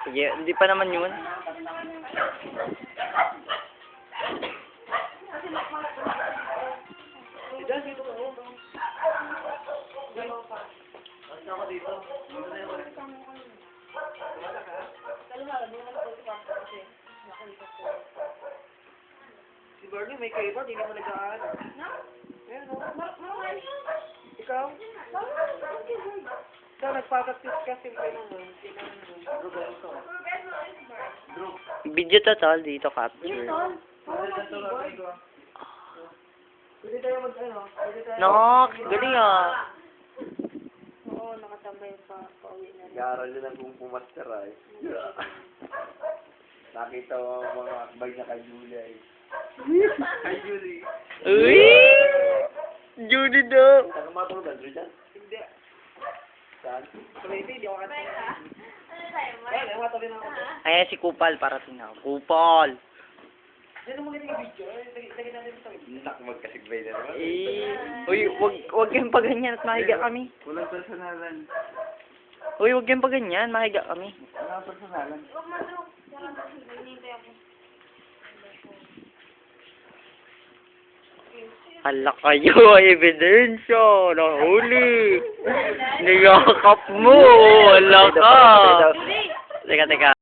Sige, hindi pa naman yun. Si Barney may kaiba, hindi mo nag-aaral. Ayan, o. Ikaw? Ikaw, nagpapractice ka simple naman. Video to tol, dito capture. Pwede tayo mag-ano? Pwede tayo... Nok, galing ah. Oo, nakatambay pa. Pauwi na rin. Nag-aaral din ang kung pumaster ay. Nakita ko ang mga akbay na kay Julia eh. Kay Julie. Uy! Judy daw. Saan ka matulog? Andrew dyan? Hindi. Saan? Maybe, hindi ako katabi. Ayan, ang katabi na ako. Ayan si Kupal, parating na. Kupal! Yan ang mga video. Lagyan natin ito. Nak, magkasigbay na naman. Uy, wag kayong paganyan at mahiga kami. Walang personalan. Uy, wag kayong paganyan, mahiga kami. Walang personalan. Huwag mo ito. Hinihintay ako. Hala kayo, ebidensya, nahuli. Niyakap mo, hala ka. Teka, teka.